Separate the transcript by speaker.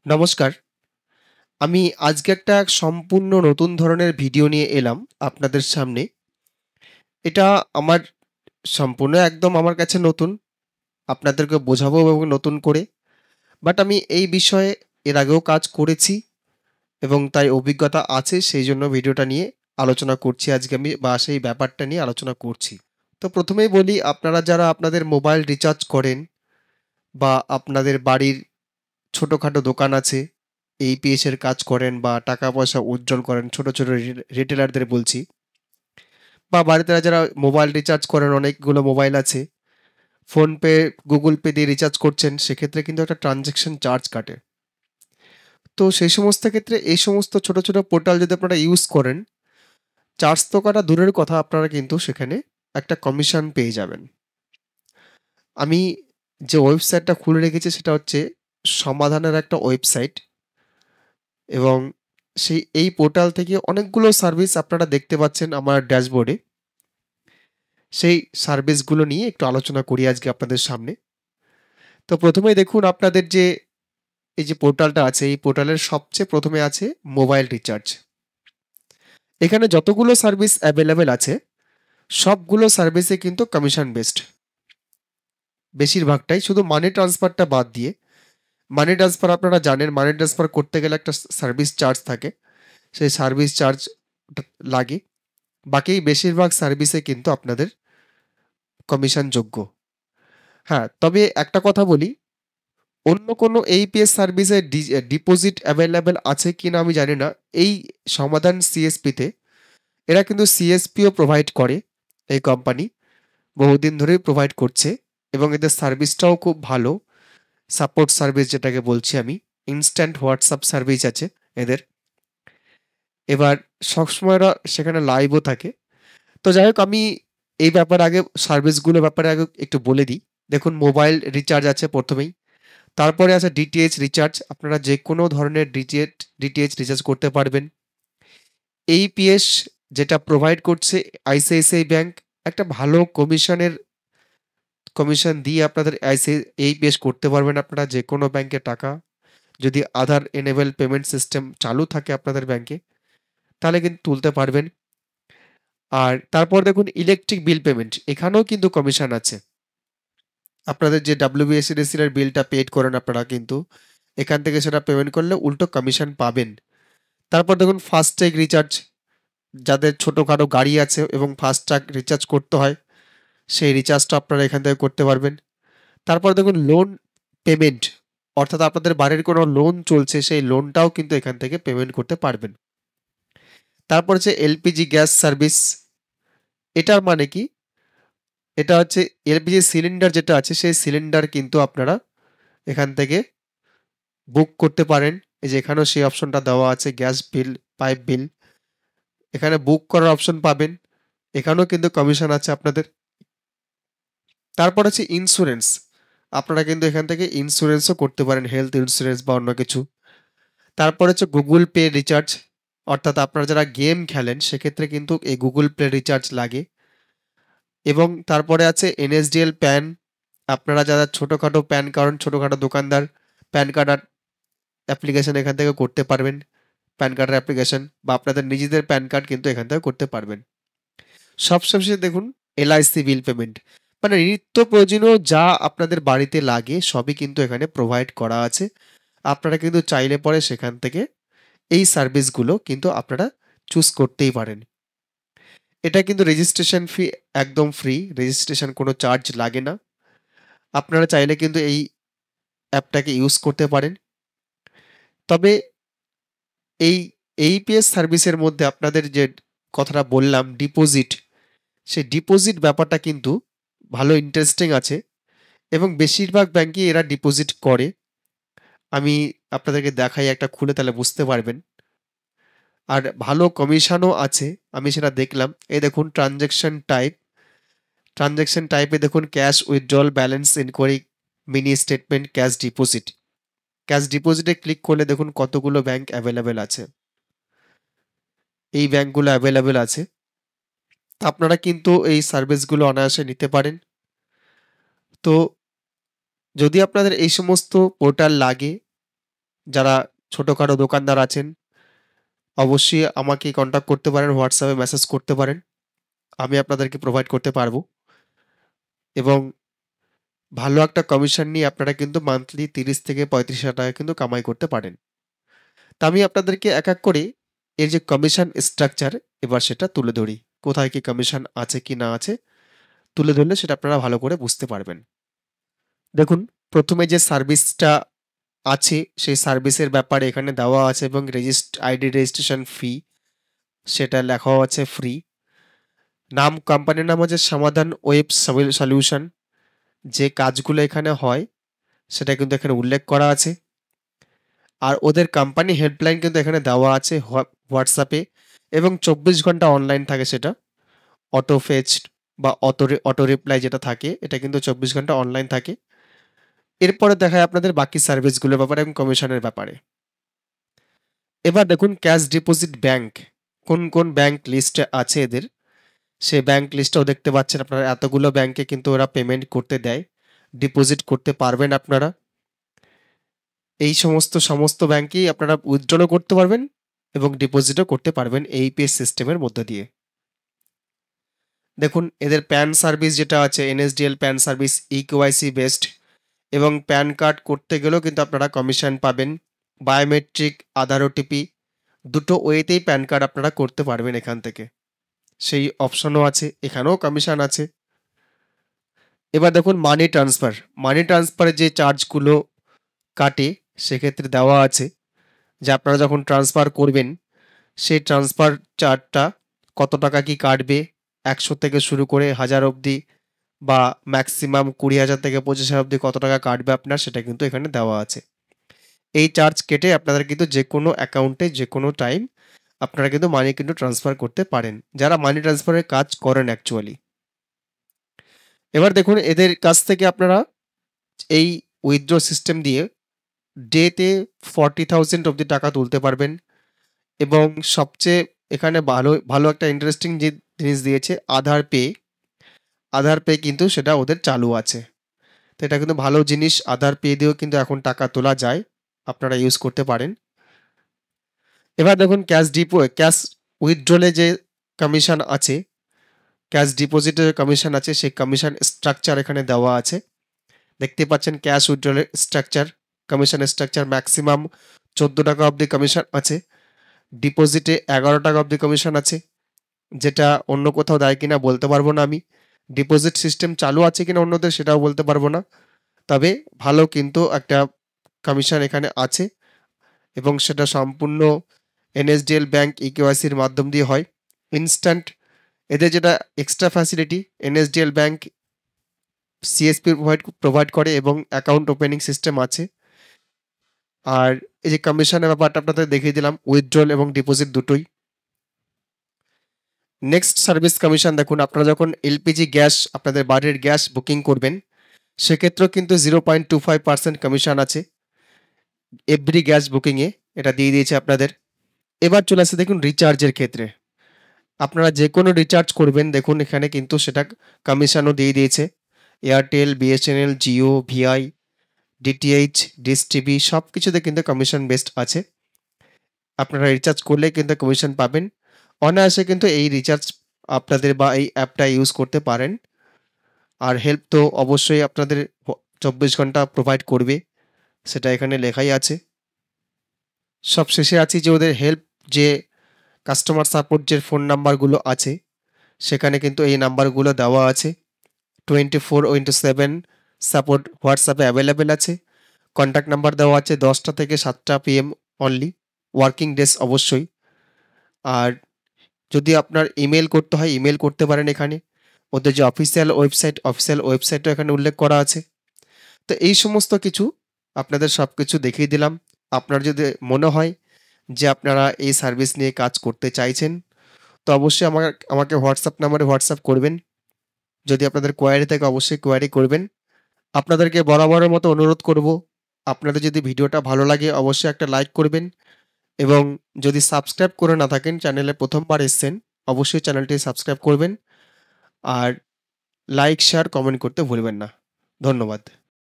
Speaker 1: নমস্কার। আমি আজকে একটা সম্পূর্ণ নতুন ধরনের ভিডিও নিয়ে এলাম আপনাদের সামনে। এটা আমার সম্পূর্ণ একদম আমার কাছে নতুন। আপনাদেরকে বোঝাবো এবং নতুন করে। বাট আমি এই বিষয়ে এর আগেও কাজ করেছি এবং তাই অভিজ্ঞতা আছে, সেইজন্য ভিডিওটা নিয়ে আলোচনা করছি আজকে আমি, বা সেই ব্যাপারটা নিয়ে আলোচনা করছি। তো প্রথমেই বলি, আপনারা যারা আপনাদের মোবাইল রিচার্জ করেন বা আপনাদের বাড়ির ছোটখাটো দোকান আছে, APS এর কাজ করেন বা টাকা পয়সা উজ্জ্বল করেন, ছোট ছোট রিটেলারদের বলছি, বা বাড়িতে যারা মোবাইল রিচার্জ করেন, অনেকগুলো মোবাইল আছে, ফোনপে গুগল পে দিয়ে রিচার্জ করছেন, সেক্ষেত্রে কিন্তু একটা ট্রানজ্যাকশন চার্জ কাটে। তো সেই সমস্ত ক্ষেত্রে এই সমস্ত ছোট ছোট পোর্টাল যদি আপনারা ইউজ করেন, চার্জ তো কাটা দূরের কথা, আপনারা কিন্তু সেখানে একটা কমিশন পেয়ে যাবেন। আমি যে ওয়েবসাইটটা খুলে রেখেছি সেটা হচ্ছে সমাধানের একটা ওয়েবসাইট, এবং এই পোর্টাল থেকে অনেকগুলো সার্ভিস আপনারা দেখতে পাচ্ছেন আমার ড্যাশবোর্ডে। সেই সার্ভিসগুলো নিয়ে একটু আলোচনা করি আজকে আপনাদের সামনে। তো প্রথমেই দেখুন, আপনাদের যে এই যে পোর্টালটা আছে, এই পোর্টালের সবচেয়ে প্রথমে আছে মোবাইল রিচার্জ। এখানে যতগুলো সার্ভিস অ্যাভেলেবেল আছে, সবগুলো সার্ভিসে কিন্তু কমিশন বেসড, বেশিরভাগটাই, শুধু মানি ট্রান্সফারটা বাদ দিয়ে। মানি ট্রান্সফার আপনারা জানেন, মানি ট্রান্সফার করতে গেলে একটা সার্ভিস চার্জ থাকে, সেই সার্ভিস চার্জ লাগে। বাকি বেশিরভাগ সার্ভিসে কিন্তু আপনাদের কমিশন যোগ্য। হ্যাঁ, তবে একটা কথা বলি, অন্য কোনো APS সার্ভিসে ডিপোজিট অ্যাভেলেবেল আছে কিনা আমি জানি না। এই সমাধান CSPতে এরা কিন্তু CSPও প্রোভাইড করে। এই কোম্পানি বহুদিন ধরেই প্রোভাইড করছে এবং এদের সার্ভিসটাও খুব ভালো। সাপোর্ট সার্ভিস যেটাকে বলছি আমি, ইনস্ট্যান্ট হোয়াটসঅ্যাপ সার্ভিস আছে এদের। এবার সবসময় ওরা সেখানে লাইভও থাকে। তো যাই হোক, আমি এই ব্যাপারে আগে সার্ভিসগুলোর ব্যাপারে আগে একটু বলে দিই। দেখুন, মোবাইল রিচার্জ আছে প্রথমেই, তারপরে আছে DTH রিচার্জ, আপনারা যে কোনো ধরনের ডিটিএইচ রিচার্জ করতে পারবেন। APS যেটা প্রোভাইড করছে ICICI ব্যাংক, একটা ভালো কমিশন দিয়ে আপনাদের APS করতে পারবেন আপনারা যে কোনো ব্যাংকে টাকা, যদি আধার এনেবল পেমেন্ট সিস্টেম চালু থাকে আপনাদের ব্যাংকে, তাহলে কিন্তু তুলতে পারবেন। আর তারপর দেখুন ইলেকট্রিক বিল পেমেন্ট, এখানেও কিন্তু কমিশন আছে। আপনাদের যে WBSC এর বিলটা পেড করেন আপনারা, কিন্তু এখান থেকে সেটা পেমেন্ট করলে উল্টো কমিশন পাবেন। তারপর দেখুন ফাস্ট্যাগ রিচার্জ, যাদের ছোটোখাটো গাড়ি আছে এবং ফাস্ট্যাগ রিচার্জ করতে হয়, সেই রিচার্জটা আপনারা এখান থেকে করতে পারবেন। তারপর দেখুন লোন পেমেন্ট, অর্থাৎ আপনাদের বাড়ির কোনো লোন চলছে, সেই লোনটাও কিন্তু এখান থেকে পেমেন্ট করতে পারবেন। তারপর হচ্ছে LPG গ্যাস সার্ভিস। এটার মানে কি, এটা হচ্ছে LPG সিলিন্ডার যেটা আছে, সেই সিলিন্ডার কিন্তু আপনারা এখান থেকে বুক করতে পারেন। এই যে এখানেও সেই অপশনটা দেওয়া আছে, গ্যাস বিল, পাইপ বিল, এখানে বুক করার অপশন পাবেন। এখানেও কিন্তু কমিশন আছে আপনাদের। তারপর আছে ইন্স্যুরেন্স, আপনারা কিন্তু এখান থেকে ইন্স্যুরেন্সও করতে পারেন, হেলথ ইন্স্যুরেন্স বা অন্য কিছু। তারপর হচ্ছে গুগল পে রিচার্জ, অর্থাৎ আপনারা যারা গেম খেলেন সেক্ষেত্রে কিন্তু এই গুগল পে রিচার্জ লাগে। এবং তারপরে আছে NSDL প্যান, আপনারা যারা ছোটোখাটো প্যান কার্ড, ছোটোখাটো দোকানদার, প্যান কার্ড অ্যাপ্লিকেশন এখান থেকে করতে পারবেন। প্যান কার্ডের অ্যাপ্লিকেশন বা আপনাদের নিজেদের প্যান কার্ড কিন্তু এখান থেকে করতে পারবেন। সবশেষে দেখুন LIC বিল পেমেন্ট, মানে নিত্য প্রয়োজনীয় যা আপনাদের বাড়িতে লাগে সবই কিন্তু এখানে প্রোভাইড করা আছে। আপনারা কিন্তু চাইলে পরে সেখান থেকে এই সার্ভিসগুলো কিন্তু আপনারা চুজ করতেই পারেন। এটা কিন্তু রেজিস্ট্রেশন ফি একদম ফ্রি, রেজিস্ট্রেশন কোনো চার্জ লাগে না। আপনারা চাইলে কিন্তু এই অ্যাপটাকে ইউজ করতে পারেন। তবে এই APS সার্ভিসের মধ্যে আপনাদের যে কথাটা বললাম ডিপোজিট, সেই ডিপোজিট ব্যাপারটা কিন্তু ভালো ইন্টারেস্টিং আছে এবং বেশিরভাগ ব্যাংকে এরা ডিপোজিট করে। আমি আপনাদেরকে দেখাই একটা খুলে, তাহলে বুঝতে পারবেন। আর ভালো কমিশনও আছে, আমি সেটা দেখলাম। এই দেখুন ট্রানজ্যাকশন টাইপে দেখুন cash withdrawal, balance enquiry, mini statement, cash deposit. Cash ডিপোজিটে ক্লিক করলে দেখুন কতগুলো ব্যাংক অ্যাভেলেবেল আছে, এই ব্যাংকগুলো অ্যাভেলেবেল আছে। তা আপনারা কিন্তু এই সার্ভিসগুলো অনায়াসে নিতে পারেন। তো যদি আপনাদের এই সমস্ত পোর্টাল লাগে, যারা ছোটখাটো দোকানদার আছেন অবশ্যই আমাকে কন্ট্যাক্ট করতে পারেন, হোয়াটসঅ্যাপে মেসেজ করতে পারেন। আমি আপনাদেরকে প্রোভাইড করতে পারবো এবং ভালো একটা কমিশন নিয়ে আপনারা কিন্তু মান্থলি 30 থেকে 35,000 টাকা কিন্তু কামাই করতে পারেন। তা আমি আপনাদেরকে এক এক করে এর যে কমিশন স্ট্রাকচার এবার সেটা তুলে ধরি। কোথায় কি কমিশন আছে কি না আছে তুলে ধরলে সেটা আপনারা ভালো করে বুঝতে পারবেন। দেখুন, প্রথমে যে সার্ভিসটা আছে সেই সার্ভিসের ব্যাপারে এখানে দেওয়া আছে এবং আইডি রেজিস্ট্রেশন ফি সেটা লেখাও আছে ফ্রি। নাম কোম্পানির নাম হচ্ছে সমাধান ওয়েব সলিউশন। যে কাজগুলো এখানে হয় সেটা কিন্তু এখানে উল্লেখ করা আছে। আর ওদের কোম্পানি হেল্পলাইন কিন্তু এখানে দেওয়া আছে হোয়াটসঅ্যাপে এবং 24 ঘন্টা অনলাইন থাকে সেটা। অটো ফেচ বা অটো রিপ্লাই যেটা থাকে এটা কিন্তু 24 ঘন্টা অনলাইন থাকে। এরপরে দেখায় আপনাদের বাকি সার্ভিসগুলোর ব্যাপারে এবং কমিশনের ব্যাপারে। এবার দেখুন ক্যাশ ডিপোজিট ব্যাংক কোন কোন ব্যাংক লিস্টে আছে এদের, সেই ব্যাংক লিস্টটাও দেখতে পাচ্ছেন আপনারা। এতগুলো ব্যাংকে কিন্তু ওরা পেমেন্ট করতে দেয়, ডিপোজিট করতে পারবেন আপনারা। এই সমস্ত ব্যাংকেই আপনারা উইথড্রলও করতে পারবেন এবং ডিপোজিটও করতে পারবেন এই পেজ সিস্টেমের মধ্যে দিয়ে। দেখুন এদের প্যান সার্ভিস যেটা আছে NSDL pan service eKYC based এবং প্যান কার্ড করতে গেলেও কিন্তু আপনারা কমিশন পাবেন। বায়োমেট্রিক, আধার ওটিপি দুটো ওয়েতেই প্যান কার্ড আপনারা করতে পারবেন এখান থেকে, সেই অপশনও আছে, এখানেও কমিশন আছে। এবার দেখুন মানি ট্রান্সফারের যে চার্জগুলো কাটে সেক্ষেত্রে দেওয়া আছে যে আপনারা যখন ট্রান্সফার করবেন সেই ট্রান্সফার চার্জটা কত টাকা কি কাটবে, 100 থেকে শুরু করে 1000 অবধি বা ম্যাক্সিমাম 20,000 থেকে 25,000 অবধি কত টাকা কাটবে আপনার সেটা কিন্তু এখানে দেওয়া আছে। এই চার্জ কেটে আপনারা কিন্তু যে কোনো অ্যাকাউন্টে যে কোনো টাইম আপনারা কিন্তু মানি কিন্তু ট্রান্সফার করতে পারেন, যারা মানি ট্রান্সফারের কাজ করেন অ্যাকচুয়ালি। এবার দেখুন এদের কাছ থেকে আপনারা এই উইথড্র সিস্টেম দিয়ে ডেতে 40,000 অবধি টাকা তুলতে পারবেন এবং সবচেয়ে এখানে ভালো ভালো একটা ইন্টারেস্টিং যে জিনিস দিয়েছে আধার পে কিন্তু সেটা ওদের চালু আছে। তো এটা কিন্তু ভালো জিনিস, আধার পে দিয়েও কিন্তু এখন টাকা তোলা যায়, আপনারা ইউজ করতে পারেন। এবার দেখুন ক্যাশ উইথড্রলে যে কমিশন আছে, ক্যাশ ডিপোজিটের কমিশন আছে, সেই কমিশন স্ট্রাকচার এখানে দেওয়া আছে। দেখতে পাচ্ছেন ক্যাশ উইথড্রলের স্ট্রাকচার, কমিশন স্ট্রাকচার ম্যাক্সিমাম 14 টাকা অবধি কমিশন আছে, ডিপোজিটে 11 টাকা অবধি কমিশন আছে, যেটা অন্য কোথাও দেয় কিনা বলতে পারবো না আমি। ডিপোজিট সিস্টেম চালু আছে কিনা অন্যদের সেটাও বলতে পারবো না, তবে ভালো কিন্তু একটা কমিশন এখানে আছে এবং সেটা সম্পূর্ণ এনএসডিএল ব্যাংক ইকেওয়াইসির মাধ্যম দিয়ে হয় ইনস্ট্যান্ট। এদের যেটা extra facility NSDL bank CSP provide করে এবং অ্যাকাউন্ট ওপেনিং সিস্টেম আছে। আর এই যে কমিশনের ব্যাপারটা আপনাদের দেখিয়ে দিলাম, উইথড্রল এবং ডিপোজিট দুটোই। নেক্সট সার্ভিস কমিশন দেখুন, আপনারা যখন এলপিজি গ্যাস আপনাদের বাড়ির গ্যাস বুকিং করবেন সেক্ষেত্রেও কিন্তু 0.25% কমিশন আছে এভরি গ্যাস বুকিংয়ে, এটা দিয়ে দিয়েছে আপনাদের। এবার চলে আসছে দেখুন রিচার্জের ক্ষেত্রে, আপনারা যে কোনো রিচার্জ করবেন দেখুন এখানে কিন্তু সেটা কমিশনও দিয়ে দিয়েছে। Airtel, BSNL, Jio, VI, DTH, dish TV সব কিছুতে কিন্তু কমিশন বেসড আছে। আপনারা রিচার্জ করলে কিন্তু কমিশন পাবেন। অনায়াসে কিন্তু এই রিচার্জ আপনাদের বা এই অ্যাপটা ইউজ করতে পারেন। আর হেল্প তো অবশ্যই আপনাদের 24 ঘন্টা প্রোভাইড করবে, সেটা এখানে লেখাই আছে। সবশেষে আছি যে ওদের হেল্প যে কাস্টমার সাপোর্ট যে ফোন নাম্বারগুলো আছে সেখানে কিন্তু এই নাম্বারগুলো দেওয়া আছে। 24/7 সাপোর্ট হোয়াটসঅ্যাপে অ্যাভেলেবেল আছে। কন্ট্যাক্ট নাম্বার দেওয়া আছে 10টা থেকে 7টা PM অনলি, ওয়ার্কিং ডেজ অবশ্যই। আর যদি আপনার ইমেল করতে হয় ইমেল করতে পারেন এখানে। ওদের যে অফিসিয়াল ওয়েবসাইটও এখানে উল্লেখ করা আছে। তো এই সমস্ত কিছু আপনাদের সব কিছু দেখিয়ে দিলাম। আপনার যদি মনে হয় যে আপনারা এই সার্ভিস নিয়ে কাজ করতে চাইছেন তো অবশ্যই আমাকে হোয়াটসঅ্যাপ নাম্বারে হোয়াটসঅ্যাপ করবেন। যদি আপনাদের কোয়ারি থাকে অবশ্যই কোয়ারি করবেন। আপনাদেরকে বরাবরের মতো অনুরোধ করব, আপনাদের যদি ভিডিওটা ভালো লাগে অবশ্যই একটা লাইক করবেন এবং যদি সাবস্ক্রাইব করে না থাকেন, চ্যানেলে প্রথমবার এসছেন, অবশ্যই চ্যানেলটি সাবস্ক্রাইব করবেন আর লাইক, শেয়ার, কমেন্ট করতে ভুলবেন না। ধন্যবাদ।